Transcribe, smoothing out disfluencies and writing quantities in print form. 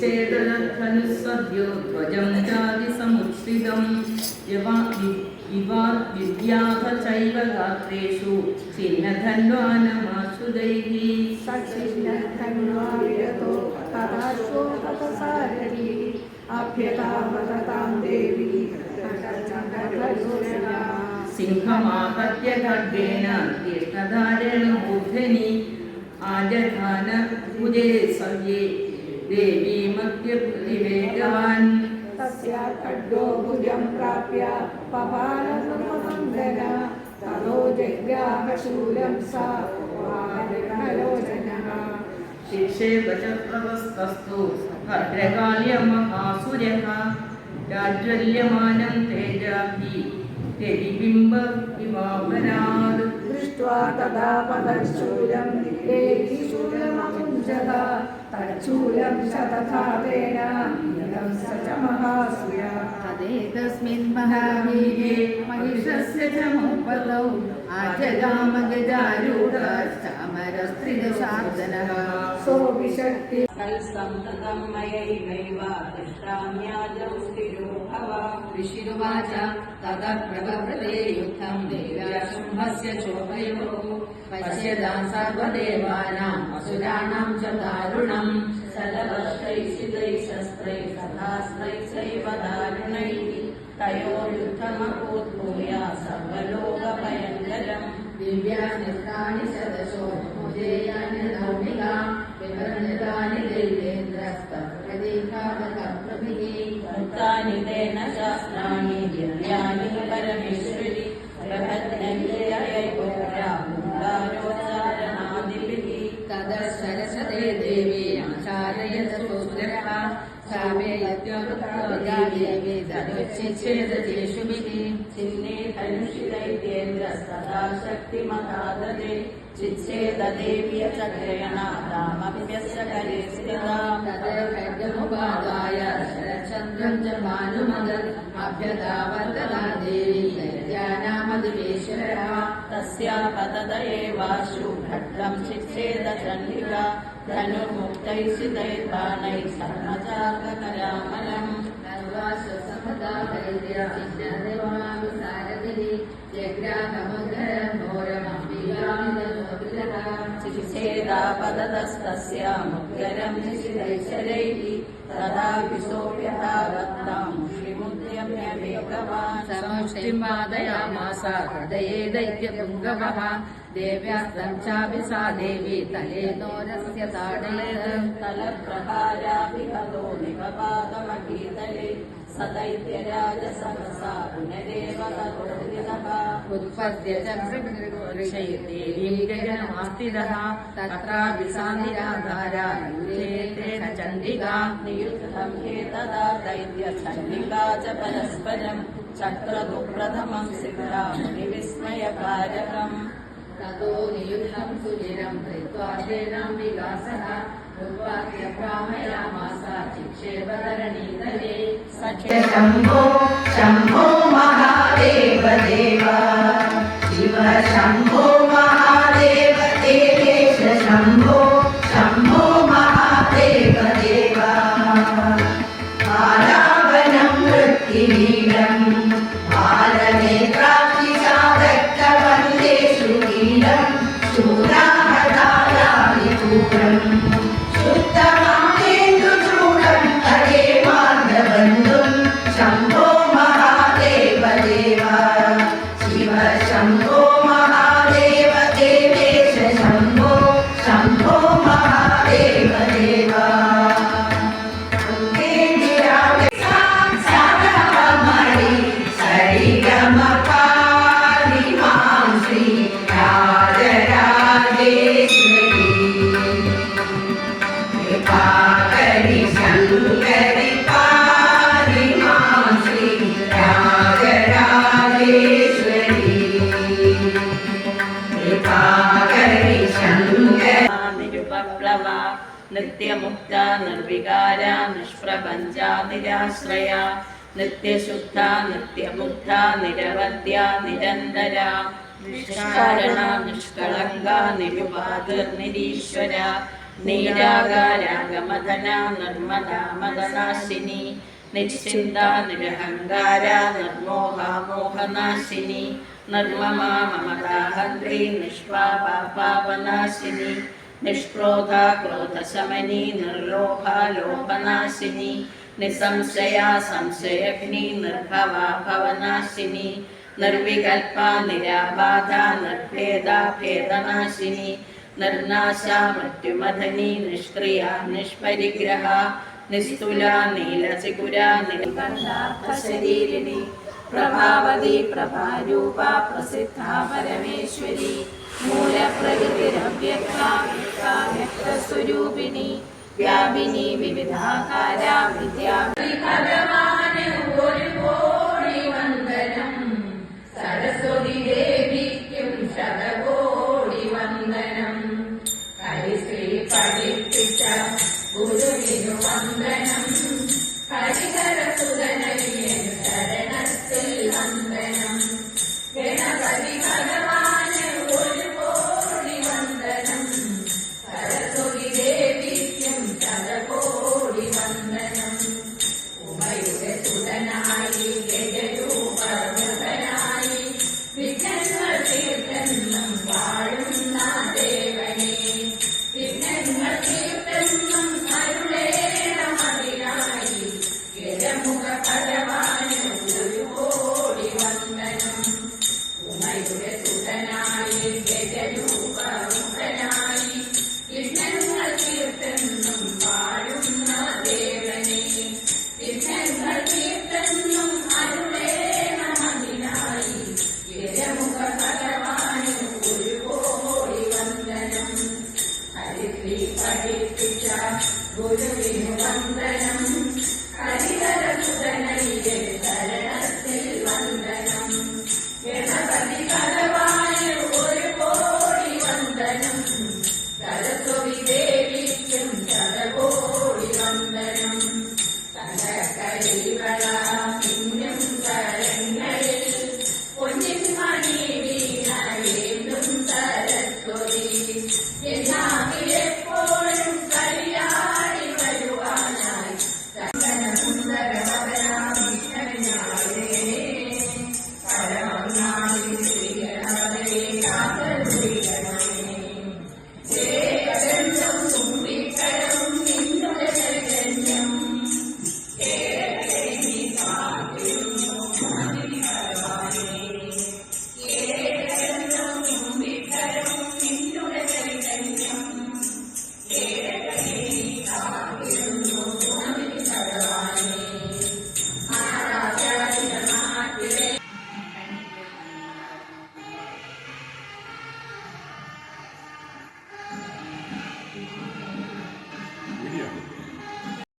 ചിച്ഛേദധനുസ്സദ്യോ ധ്വജം ജാതിസമുച്ഛ്രിതം വിദ്യാഥ ചൈവ ഗാത്രേഷു ചിഹ്നധന്വാനമാശുദൈഃ സച്ചിഹ്നധന്വാവിരതോ തഥാശ്വോ തഥസാരഥി അഭ്യതാവതതാം ദേവി സിംഹമാഹത്യ ഖഡ്ഗേന തീഷ്ണധാരേണ മൂർധനി ആജഘാന ഭുജേ സവ്യേ ദേവീമദ്യപ്രതിവേഗവാൻ തസ്യാ ഖഡ്ഗോ ഭുജം പ്രാപ്യ പപാലസമമന്ദന തതോ ജഗ്രാഹ ശൂലം സാ വാരണലോചനഃ ശിക്ഷേപചക്രവസ്തസ്തു ഭദ്രകാല്യമഹാസുരഃ രാജ്വല്യമാനം തേജാഭി രവിബിംബവിമാവനാത് ദൃഷ്ട്വാ തഥാ പദശൂലം ദേവി ശൂലമമുഞ്ജത തച്ഛൂലം ശതഘാതേന ഇദം സ ച മഹാസുരഃ തദേതസ്മിन् महावीर्ये महिषस्य च मुपतौ आजगामगजारूढश्चामरस्त्रिदशार्दनः सोऽभिषक्ति तत्संततं मयैव दृष्टाम्याजौ स्थिरो भव ऋषिरुवाच ततः प्रववृते युद्धं देव्या शुम्भस्य चोभयोः पश्यतां सर्वदेवानाम् असुराणां च दारुणम् सलवश्रैः शस्त्रैः सहास्त्रैः चैव दारुणैः तयोर्युद्धमभूद्भूय सर्वलोकभयङ्करम् दिव्यानि सदशो भुजेयानि नौमिका विवर्णितानि देवेन्द्रस्तप्रदीकावकप्रभिः मुक्तानि तेन शास्त्राणि दिव्यानि परमेश्वरि प्रभद्रञ्जयैर्गोरामुदारोच्चारणादिभिः तदशरसते देवी आचार्यत शूद्रः सामेयत्यवृत्तोगा देवी धनुच्छेदतेषुभिः चिन्ने धनुषि दैत्येन्द्रस्तदा शक्तिमहाददे चिच्छेददेव्य चक्रयणादामभ्यस्य करे स्थिता तदखड्गमुपादाय शरचन्द्रं च भानुमदत् अभ्यतावर्तता देवी दैत्यानामधिवेशरः तस्या पतत एवाशु खड्गं चिच्छेदचण्डिका धनुर्मुक्तैः सितैर्बाणैः सर्वचार्ककरामलम् सर्वाश्वसमदा धैर्यचिह्नदेवानुसारदिः जग्राहमघोरमम्बिकामिदनोऽभिलः चिच्छेदापततस्तस्या मुग्गरं निशितैश्चरैः तदा विशोभ्यतावत्तां मुष्टिमुद्यम्य वेगवान् समुष्टिं वादयामास हृदये दैत्यपुङ्गवः देव्यास्तं चापि सा देवी तलेनोरस्य ताडयत् तलप्रहाराभिहतो निपपातमहीतले स दैत्यराजसहसा पुनरेव ततोऽधितः उत्पद्य च देवीं गगनमास्थितः तत्रापि सा निराधारा यूयेतेन चण्डिका नियुद्धं हेतदा दैत्यचण्डिका च परस्परं चक्रतु प्रथमं सिद्धा मुनिविस्मयकारकम् ततो नियुद्धं सुचिरं धृत्वा तेनां विकासः उत्पाद्य भ्रामयामास चिक्षेपधरणीतले शम्भो शम्भो महादेव देव शिव शम्भो महादेव देवेश शम्भो शम्भो महादेव देव आलावनं वृत्तिवीरम् आलनेत्राक्षिसाधक्तवन्देषु कीलम् शूराहतायानि पूरम् शुद्धमाकेन्दुचूडम् हरे मार्गबन्धुम् शम्भो महादेव देव शिव शम्भो महादेव देवेश शम्भो शम्भो महादेव देव नित्यमुक्ता निर्विकारा निष्प्रपञ्चा निराश्रया नित्यशुद्धा नित्यमुक्ता निरवध्या निरन्तरा निष्कारणा निष्कलङ्का निरुपाधिर्निरीश्वरा നീരാകാരാഗമധന നിർമ്മദാ മദനാശിനി നിശ്ചിന്ത നിരഹങ്കാര നിർമോഹാ മോഹനാശിനി നിർമ്മമാ മമതാഹന്ത്രി നിഷ്പാപാ പാപനാശിനി നിഷ്ക്രോധ ക്രോധശമനി നിർലോഭ ലോഭനാശിനി നിസംശയാ സംശയഗ്നി നിർഭവാ ഭവനാശിനി നിർവികൽപ നിരാബാധ നിർഭേദ ഭേദനാശിനി നിർനാശ മൃത്യുമഥനി നിഷ്ക്രിയ നിഷ്പരിഗ്രഹ നിസ്തുല നീലചികുര നിൽകണ്ഠാർത്ഥശരീരിണി പ്രഭാവതി പ്രഭാരൂപ പ്രസിദ്ധ പരമേശ്വരി മൂലപ്രകൃതിരവ്യക്തസ്വരൂപിണി വ്യാപിനി വിവിധാകാര വിദ്യാ സരസ്വതി ദേവിക്കും ശതകോടി വന്ദനം ഹരിശ്രീ പഠിപ്പിച്ച ഗുരുവിനു വന്ദനം ഹരിഹരസുതനയ്യൻ ശരണത്തിൽ വന്ദനം ഗണപതി ഭഗവാന് ഒരു കോടി വന്ദനം സരസ്വതി ദേവിക്കും ശതകോടി വന്ദനം ഉമയുടെ സുതനായി ഗജരൂപനായി വിഘ്നങ്ങൾ തീർത്തെന്നും വാഴുന്ന ദേവനെ വിഘ്നങ്ങൾ തീർത്തെന്നും അരുളേണമതിനായി ഗജമുഖ ഭഗവാന് ഒരു കോടി വന്ദനം ഉമയുടെ സുതനായി ഗജരൂപനായി വിഘ്നങ്ങൾ തീർത്തെന്നും വാഴുന്ന ദേവനെ വിഘ്നങ്ങൾ തീർത്തെന്നും അരുളേണമതിനായി ഗജമുഖ ഭഗവാന് ഒരു കോടി വന്ദനം ഹരിശ്രീ പഠിപ്പിച്ച ഗുരുവിനു വന്ദനം